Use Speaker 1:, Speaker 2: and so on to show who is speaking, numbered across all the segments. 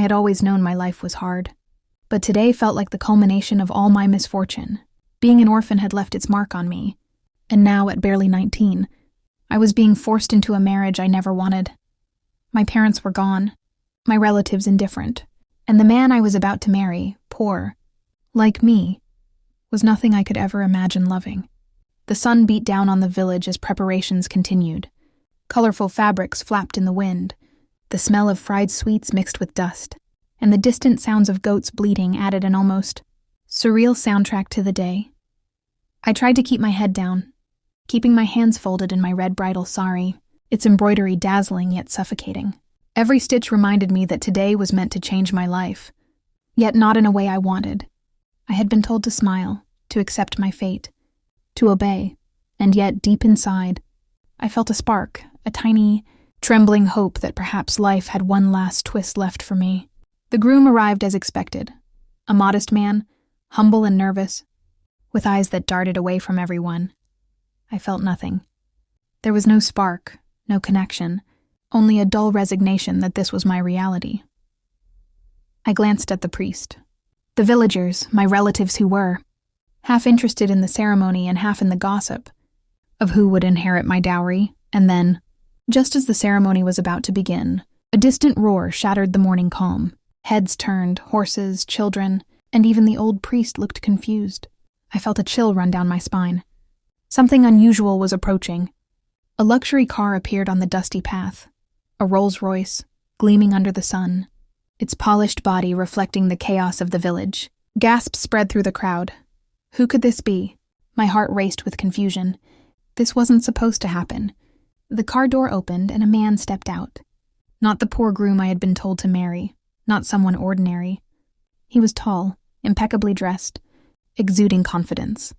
Speaker 1: had always known my life was hard, but today felt like the culmination of all my misfortune. Being an orphan had left its mark on me, and now, at barely 19, I was being forced into a marriage I never wanted. My parents were gone, my relatives indifferent, and the man I was about to marry, poor, like me, was nothing I could ever imagine loving. The sun beat down on the village as preparations continued. Colorful fabrics flapped in the wind. The smell of fried sweets mixed with dust, and the distant sounds of goats bleating added an almost surreal soundtrack to the day. I tried to keep my head down, keeping my hands folded in my red bridal sari, its embroidery dazzling yet suffocating. Every stitch reminded me that today was meant to change my life, yet not in a way I wanted. I had been told to smile, to accept my fate, to obey, and yet deep inside, I felt a spark, a tiny, trembling hope that perhaps life had one last twist left for me. The groom arrived as expected, a modest man, humble and nervous, with eyes that darted away from everyone. I felt nothing. There was no spark, no connection, only a dull resignation that this was my reality. I glanced at the priest. The villagers, my relatives who were, half interested in the ceremony and half in the gossip of who would inherit my dowry, and then, just as the ceremony was about to begin, a distant roar shattered the morning calm. Heads turned, horses, children, and even the old priest looked confused. I felt a chill run down my spine. Something unusual was approaching. A luxury car appeared on the dusty path, a Rolls Royce, gleaming under the sun, its polished body reflecting the chaos of the village. Gasps spread through the crowd. Who could this be? My heart raced with confusion. This wasn't supposed to happen. The car door opened and a man stepped out. Not the poor groom I had been told to marry, not someone ordinary. He was tall, impeccably dressed, exuding confidence.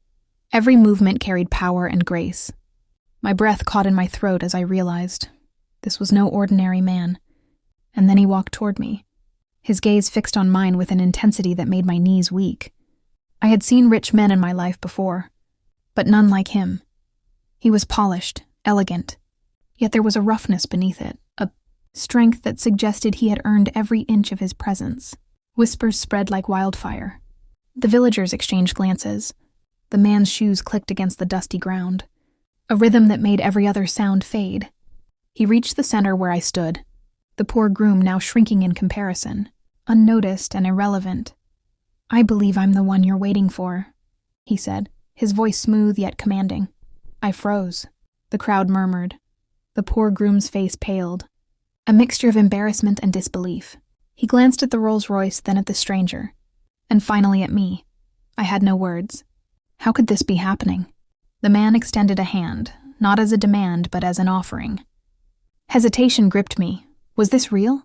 Speaker 1: Every movement carried power and grace. My breath caught in my throat as I realized this was no ordinary man. And then he walked toward me, his gaze fixed on mine with an intensity that made my knees weak. I had seen rich men in my life before, but none like him. He was polished, elegant, yet there was a roughness beneath it, a strength that suggested he had earned every inch of his presence. Whispers spread like wildfire. The villagers exchanged glances. The man's shoes clicked against the dusty ground, a rhythm that made every other sound fade. He reached the center where I stood, the poor groom now shrinking in comparison, unnoticed and irrelevant. "I believe I'm the one you're waiting for," he said, his voice smooth yet commanding. I froze. The crowd murmured. The poor groom's face paled, a mixture of embarrassment and disbelief. He glanced at the Rolls Royce, then at the stranger, and finally at me. I had no words. How could this be happening? The man extended a hand, not as a demand, but as an offering. Hesitation gripped me. Was this real?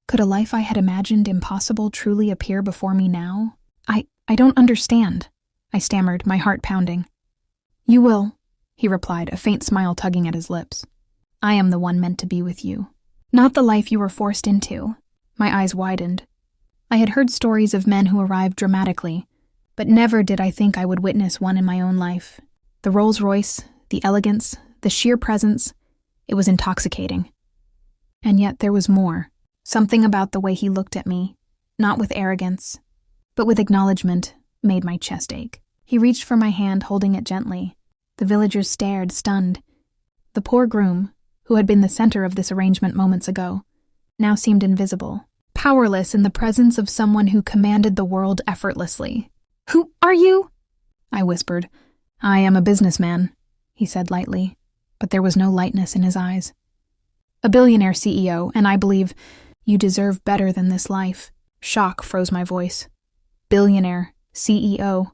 Speaker 1: Could a life I had imagined impossible truly appear before me now? I don't understand, I stammered, my heart pounding. "You will," he replied, a faint smile tugging at his lips. "I am the one meant to be with you. Not the life you were forced into." My eyes widened. I had heard stories of men who arrived dramatically, but never did I think I would witness one in my own life. The Rolls Royce, the elegance, the sheer presence, it was intoxicating. And yet there was more. Something about the way he looked at me, not with arrogance, but with acknowledgement, made my chest ache. He reached for my hand, holding it gently. The villagers stared, stunned. The poor groom, who had been the center of this arrangement moments ago, now seemed invisible, powerless in the presence of someone who commanded the world effortlessly. "Who are you?" I whispered. "I am a businessman," he said lightly, but there was no lightness in his eyes. "A billionaire CEO, and I believe you deserve better than this life." Shock froze my voice. Billionaire, CEO.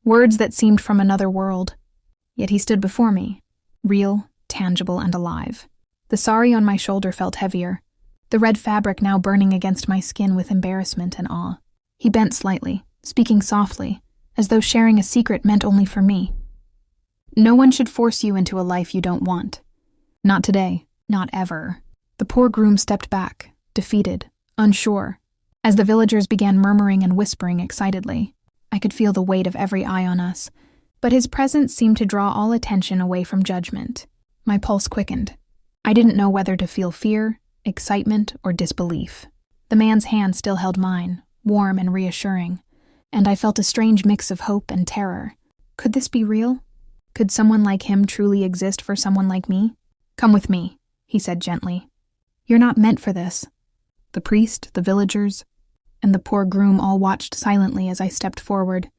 Speaker 1: Words that seemed from another world. Yet he stood before me, real, tangible, and alive. The sari on my shoulder felt heavier, the red fabric now burning against my skin with embarrassment and awe. He bent slightly, speaking softly, as though sharing a secret meant only for me. "No one should force you into a life you don't want. Not today, not ever." The poor groom stepped back, defeated, unsure. As the villagers began murmuring and whispering excitedly, I could feel the weight of every eye on us, but his presence seemed to draw all attention away from judgment. My pulse quickened. I didn't know whether to feel fear, excitement, or disbelief. The man's hand still held mine, warm and reassuring, and I felt a strange mix of hope and terror. Could this be real? Could someone like him truly exist for someone like me? "Come with me," he said gently. "You're not meant for this." The priest, the villagers, and the poor groom all watched silently as I stepped forward,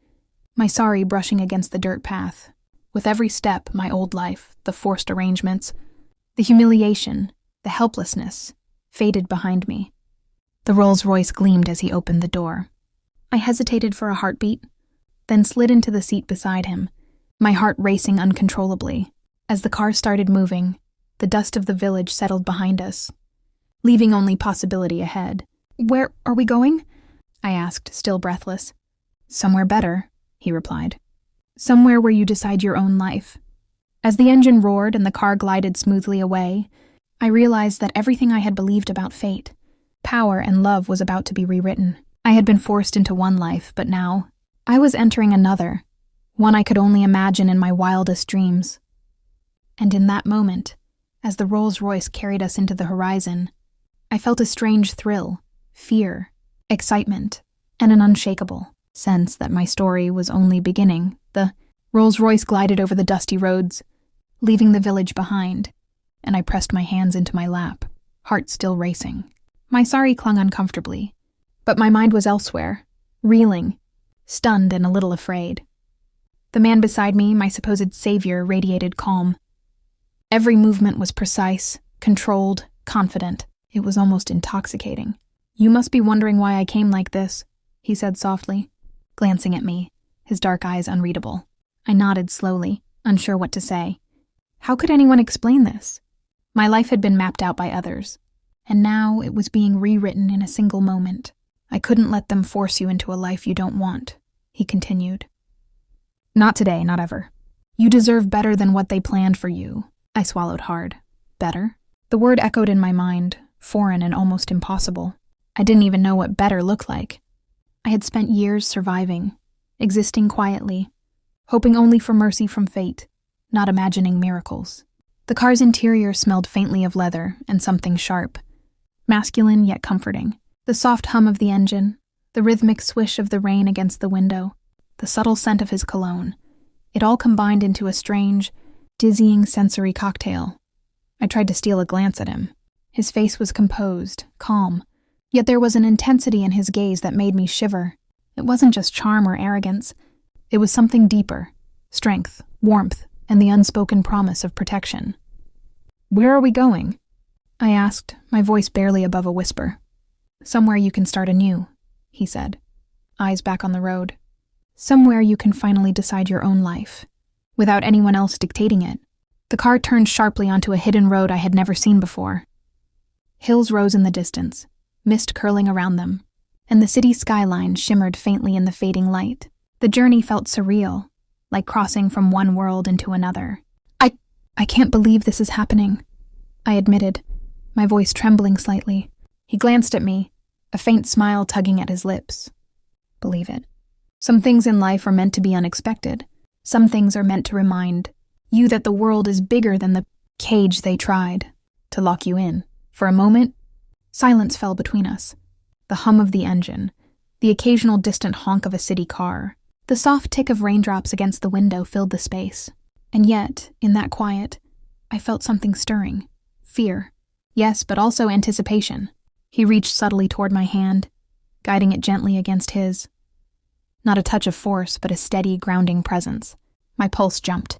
Speaker 1: my sari brushing against the dirt path. With every step, my old life, the forced arrangements, the humiliation, the helplessness, faded behind me. The Rolls Royce gleamed as he opened the door. I hesitated for a heartbeat, then slid into the seat beside him, my heart racing uncontrollably. As the car started moving, the dust of the village settled behind us, leaving only possibility ahead. "Where are we going?" I asked, still breathless. "Somewhere better," he replied. "Somewhere where you decide your own life." As the engine roared and the car glided smoothly away, I realized that everything I had believed about fate, power, and love was about to be rewritten. I had been forced into one life, but now I was entering another, one I could only imagine in my wildest dreams. And in that moment, as the Rolls Royce carried us into the horizon, I felt a strange thrill, fear, excitement, and an unshakable sense that my story was only beginning. The Rolls Royce glided over the dusty roads, leaving the village behind, and I pressed my hands into my lap, heart still racing. My sari clung uncomfortably, but my mind was elsewhere, reeling, stunned and a little afraid. The man beside me, my supposed savior, radiated calm. Every movement was precise, controlled, confident. It was almost intoxicating. "You must be wondering why I came like this," he said softly, glancing at me, his dark eyes unreadable. I nodded slowly, unsure what to say. How could anyone explain this? My life had been mapped out by others, and now it was being rewritten in a single moment. "I couldn't let them force you into a life you don't want," he continued. "Not today, not ever. You deserve better than what they planned for you." I swallowed hard. Better? The word echoed in my mind, foreign and almost impossible. I didn't even know what better looked like. I had spent years surviving, existing quietly, hoping only for mercy from fate, not imagining miracles. The car's interior smelled faintly of leather and something sharp, masculine yet comforting. The soft hum of the engine, the rhythmic swish of the rain against the window, the subtle scent of his cologne, it all combined into a strange, dizzying sensory cocktail. I tried to steal a glance at him. His face was composed, calm, yet there was an intensity in his gaze that made me shiver. It wasn't just charm or arrogance. It was something deeper, strength, warmth, and the unspoken promise of protection. "Where are we going?" I asked, my voice barely above a whisper. "Somewhere you can start anew," he said, eyes back on the road. "Somewhere you can finally decide your own life, without anyone else dictating it." The car turned sharply onto a hidden road I had never seen before. Hills rose in the distance, mist curling around them, and the city skyline shimmered faintly in the fading light. The journey felt surreal, like crossing from one world into another. I can't believe this is happening," I admitted, my voice trembling slightly. He glanced at me, a faint smile tugging at his lips. "Believe it. Some things in life are meant to be unexpected. Some things are meant to remind you that the world is bigger than the cage they tried to lock you in." For a moment, silence fell between us. The hum of the engine, the occasional distant honk of a city car, the soft tick of raindrops against the window filled the space. And yet, in that quiet, I felt something stirring. Fear. Yes, but also anticipation. He reached subtly toward my hand, guiding it gently against his. Not a touch of force, but a steady, grounding presence. My pulse jumped,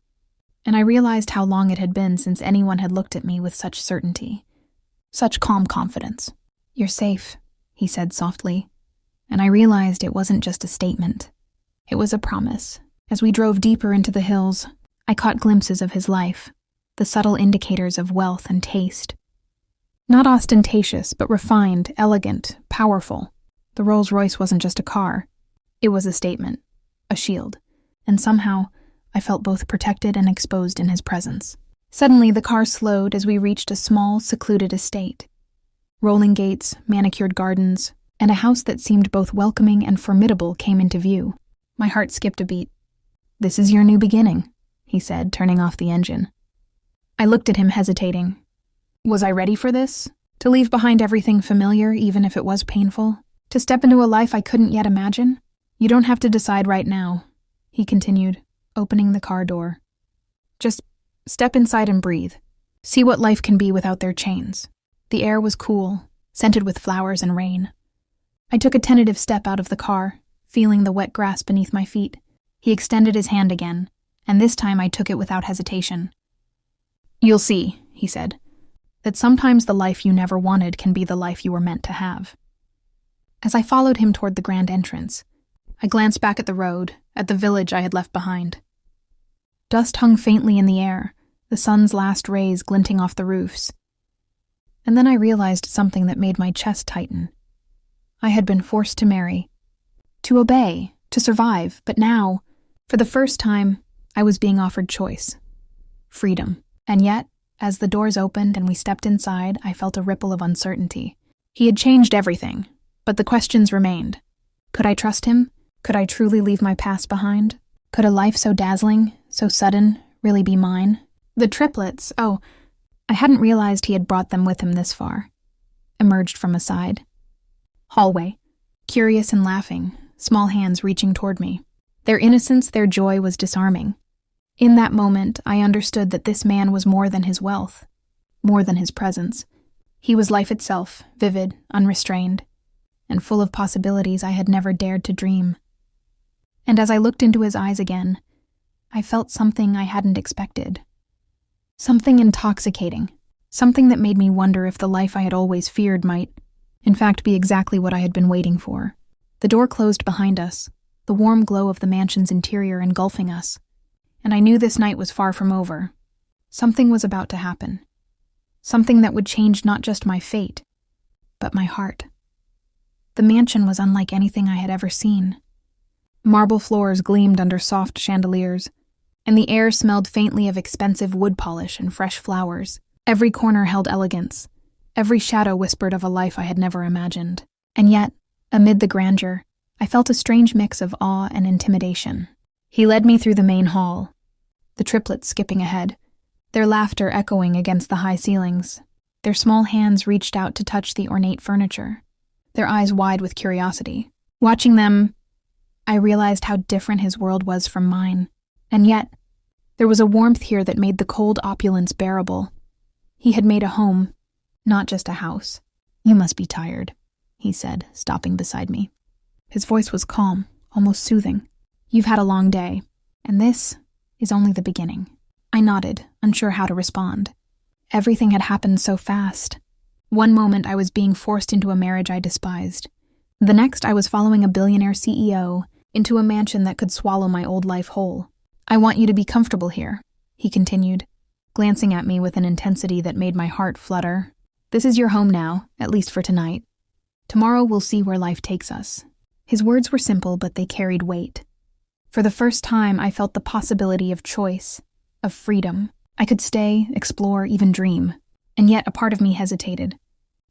Speaker 1: and I realized how long it had been since anyone had looked at me with such certainty, such calm confidence. "You're safe," he said softly, and I realized it wasn't just a statement. It was a promise. As we drove deeper into the hills, I caught glimpses of his life, the subtle indicators of wealth and taste. Not ostentatious, but refined, elegant, powerful. The Rolls Royce wasn't just a car. It was a statement, a shield, and somehow I felt both protected and exposed in his presence. Suddenly, the car slowed as we reached a small, secluded estate. Rolling gates, manicured gardens, and a house that seemed both welcoming and formidable came into view. My heart skipped a beat. "This is your new beginning," he said, turning off the engine. I looked at him, hesitating. Was I ready for this? To leave behind everything familiar, even if it was painful? To step into a life I couldn't yet imagine? You don't have to decide right now, he continued, opening the car door. Just step inside and breathe. See what life can be without their chains. The air was cool, scented with flowers and rain. I took a tentative step out of the car, feeling the wet grass beneath my feet. He extended his hand again, and this time I took it without hesitation. You'll see, he said, that sometimes the life you never wanted can be the life you were meant to have. As I followed him toward the grand entrance, I glanced back at the road, at the village I had left behind. Dust hung faintly in the air, the sun's last rays glinting off the roofs. And then I realized something that made my chest tighten. I had been forced to marry, to obey, to survive, but now, for the first time, I was being offered choice. Freedom. And yet, as the doors opened and we stepped inside, I felt a ripple of uncertainty. He had changed everything, but the questions remained. Could I trust him? Could I truly leave my past behind? Could a life so dazzling, so sudden, really be mine? The triplets, I hadn't realized he had brought them with him this far. Emerged from a side hallway, curious and laughing, small hands reaching toward me. Their innocence, their joy was disarming. In that moment, I understood that this man was more than his wealth, more than his presence. He was life itself, vivid, unrestrained, and full of possibilities I had never dared to dream. And as I looked into his eyes again, I felt something I hadn't expected. Something intoxicating, something that made me wonder if the life I had always feared might, in fact, be exactly what I had been waiting for. The door closed behind us, the warm glow of the mansion's interior engulfing us, and I knew this night was far from over. Something was about to happen. Something that would change not just my fate, but my heart. The mansion was unlike anything I had ever seen. Marble floors gleamed under soft chandeliers, and the air smelled faintly of expensive wood polish and fresh flowers. Every corner held elegance. Every shadow whispered of a life I had never imagined. And yet, amid the grandeur, I felt a strange mix of awe and intimidation. He led me through the main hall, the triplets skipping ahead, their laughter echoing against the high ceilings. Their small hands reached out to touch the ornate furniture, their eyes wide with curiosity. Watching them, I realized how different his world was from mine. And yet, there was a warmth here that made the cold opulence bearable. He had made a home, not just a house. You must be tired, he said, stopping beside me. His voice was calm, almost soothing. You've had a long day, and this is only the beginning. I nodded, unsure how to respond. Everything had happened so fast. One moment I was being forced into a marriage I despised. The next I was following a billionaire CEO into a mansion that could swallow my old life whole. I want you to be comfortable here, he continued, glancing at me with an intensity that made my heart flutter. This is your home now, at least for tonight. Tomorrow we'll see where life takes us. His words were simple, but they carried weight. For the first time, I felt the possibility of choice, of freedom. I could stay, explore, even dream. And yet a part of me hesitated.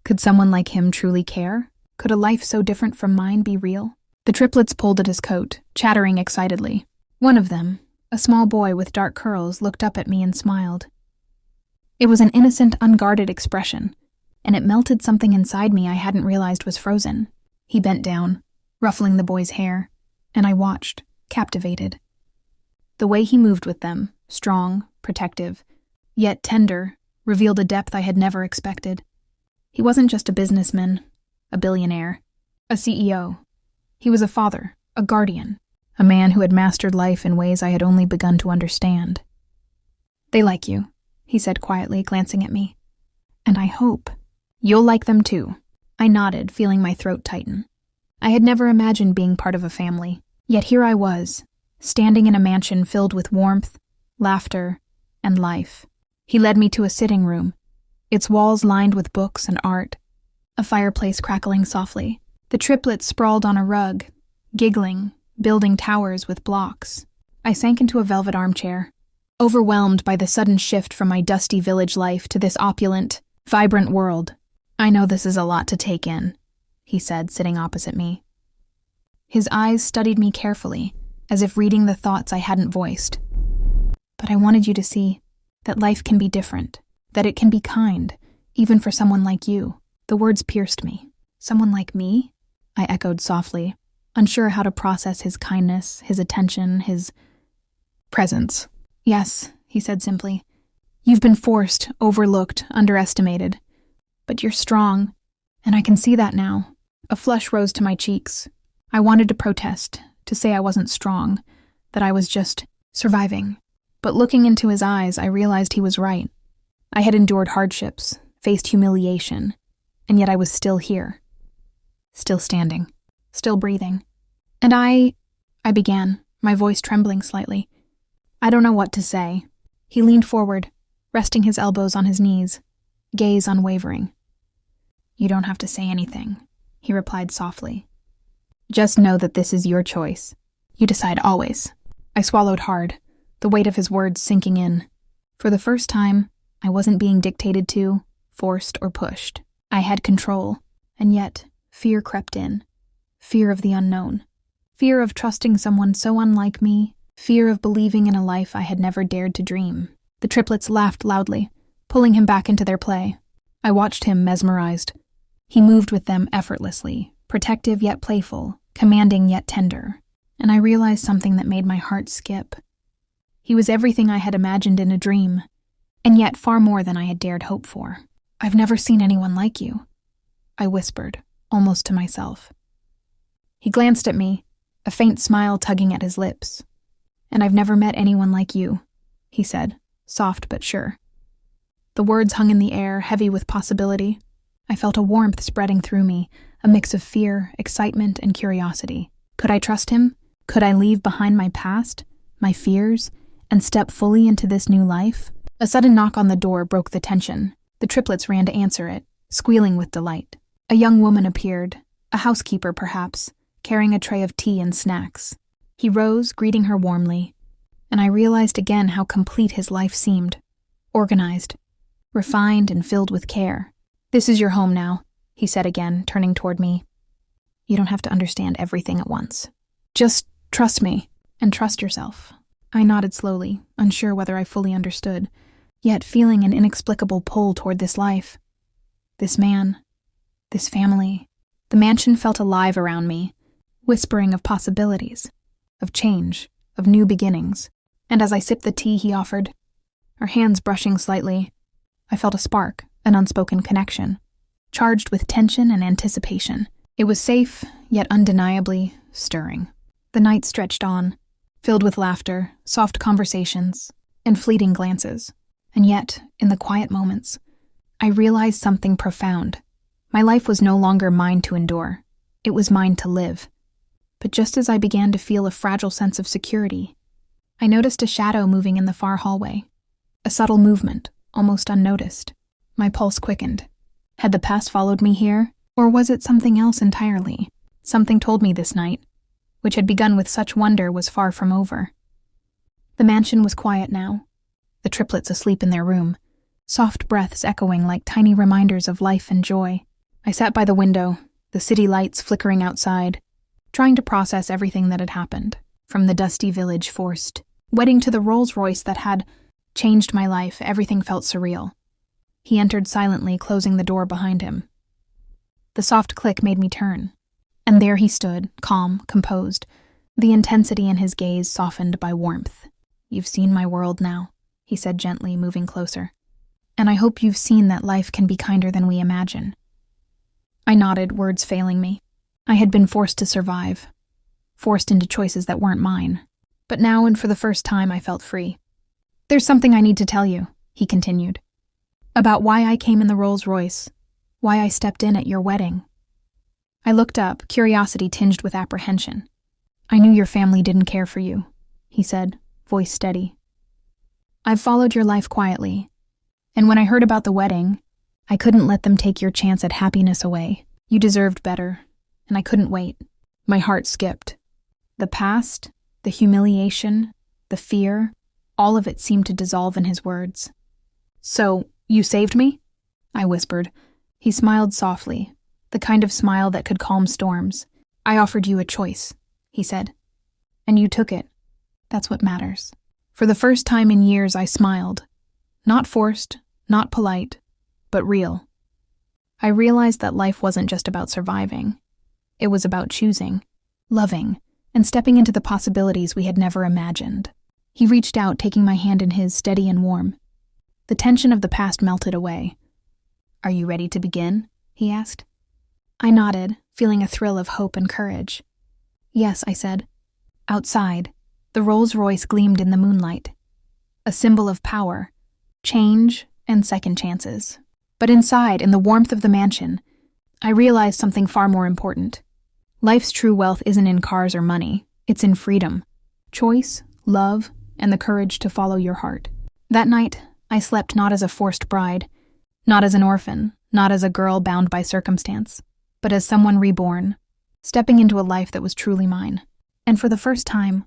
Speaker 1: Could someone like him truly care? Could a life so different from mine be real? The triplets pulled at his coat, chattering excitedly. One of them, a small boy with dark curls, looked up at me and smiled. It was an innocent, unguarded expression, and it melted something inside me I hadn't realized was frozen. He bent down, ruffling the boy's hair, and I watched, captivated. The way he moved with them, strong, protective, yet tender, revealed a depth I had never expected. He wasn't just a businessman, a billionaire, a CEO. He was a father, a guardian, a man who had mastered life in ways I had only begun to understand. They like you, he said quietly, glancing at me. And I hope you'll like them too. I nodded, feeling my throat tighten. I had never imagined being part of a family, yet here I was, standing in a mansion filled with warmth, laughter, and life. He led me to a sitting room, its walls lined with books and art, a fireplace crackling softly. The triplets sprawled on a rug, giggling, building towers with blocks. I sank into a velvet armchair, overwhelmed by the sudden shift from my dusty village life to this opulent, vibrant world. I know this is a lot to take in, he said, sitting opposite me. His eyes studied me carefully, as if reading the thoughts I hadn't voiced. But I wanted you to see that life can be different, that it can be kind, even for someone like you. The words pierced me. Someone like me? I echoed softly, unsure how to process his kindness, his attention, his presence. Yes, he said simply. You've been forced, overlooked, underestimated. But you're strong, and I can see that now. A flush rose to my cheeks. I wanted to protest, to say I wasn't strong, that I was just surviving. But looking into his eyes, I realized he was right. I had endured hardships, faced humiliation, and yet I was still here. Still standing. Still breathing. And I began, my voice trembling slightly. I don't know what to say. He leaned forward, resting his elbows on his knees, gaze unwavering. You don't have to say anything, he replied softly. Just know that this is your choice. You decide always. I swallowed hard, the weight of his words sinking in. For the first time, I wasn't being dictated to, forced or pushed. I had control, and yet fear crept in. Fear of the unknown. Fear of trusting someone so unlike me. Fear of believing in a life I had never dared to dream. The triplets laughed loudly, pulling him back into their play. I watched him mesmerized. He moved with them effortlessly, protective yet playful, commanding yet tender. And I realized something that made my heart skip. He was everything I had imagined in a dream, and yet far more than I had dared hope for. I've never seen anyone like you, I whispered, almost to myself. He glanced at me, a faint smile tugging at his lips. And I've never met anyone like you, he said, soft but sure. The words hung in the air, heavy with possibility. I felt a warmth spreading through me, a mix of fear, excitement, and curiosity. Could I trust him? Could I leave behind my past, my fears, and step fully into this new life? A sudden knock on the door broke the tension. The triplets ran to answer it, squealing with delight. A young woman appeared, a housekeeper perhaps, carrying a tray of tea and snacks. He rose, greeting her warmly, and I realized again how complete his life seemed. Organized, refined, and filled with care. This is your home now, he said again, turning toward me. You don't have to understand everything at once. Just trust me, and trust yourself. I nodded slowly, unsure whether I fully understood, yet feeling an inexplicable pull toward this life. This man, this family. The mansion felt alive around me, whispering of possibilities, of change, of new beginnings. And as I sipped the tea he offered, our hands brushing slightly, I felt a spark, an unspoken connection, charged with tension and anticipation. It was safe, yet undeniably stirring. The night stretched on, filled with laughter, soft conversations, and fleeting glances. And yet, in the quiet moments, I realized something profound. My life was no longer mine to endure. It was mine to live. But just as I began to feel a fragile sense of security, I noticed a shadow moving in the far hallway. A subtle movement, almost unnoticed. My pulse quickened. Had the past followed me here, or was it something else entirely? Something told me this night, which had begun with such wonder, was far from over. The mansion was quiet now, the triplets asleep in their room, soft breaths echoing like tiny reminders of life and joy. I sat by the window, the city lights flickering outside, trying to process everything that had happened, from the dusty village forced wedding to the Rolls Royce that had changed my life. Everything felt surreal. He entered silently, closing the door behind him. The soft click made me turn, and there he stood, calm, composed, the intensity in his gaze softened by warmth. You've seen my world now, he said gently, moving closer. And I hope you've seen that life can be kinder than we imagine. I nodded, words failing me. I had been forced to survive, forced into choices that weren't mine. But now, and for the first time, I felt free. There's something I need to tell you, he continued, about why I came in the Rolls Royce, why I stepped in at your wedding. I looked up, curiosity tinged with apprehension. I knew your family didn't care for you, he said, voice steady. I've followed your life quietly, and when I heard about the wedding, I couldn't let them take your chance at happiness away. You deserved better, and I couldn't wait. My heart skipped. The past, the humiliation, the fear, all of it seemed to dissolve in his words. So, you saved me? I whispered. He smiled softly, the kind of smile that could calm storms. I offered you a choice, he said. And you took it. That's what matters. For the first time in years, I smiled. Not forced, not polite, but real. I realized that life wasn't just about surviving. It was about choosing, loving, and stepping into the possibilities we had never imagined. He reached out, taking my hand in his, steady and warm. The tension of the past melted away. "Are you ready to begin?" he asked. I nodded, feeling a thrill of hope and courage. "Yes," I said. Outside, the Rolls Royce gleamed in the moonlight, a symbol of power, change, and second chances. But inside, in the warmth of the mansion, I realized something far more important. Life's true wealth isn't in cars or money, it's in freedom, choice, love, and the courage to follow your heart. That night, I slept not as a forced bride, not as an orphan, not as a girl bound by circumstance, but as someone reborn, stepping into a life that was truly mine. And for the first time,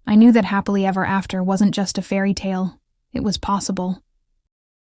Speaker 1: I knew that happily ever after wasn't just a fairy tale, it was possible.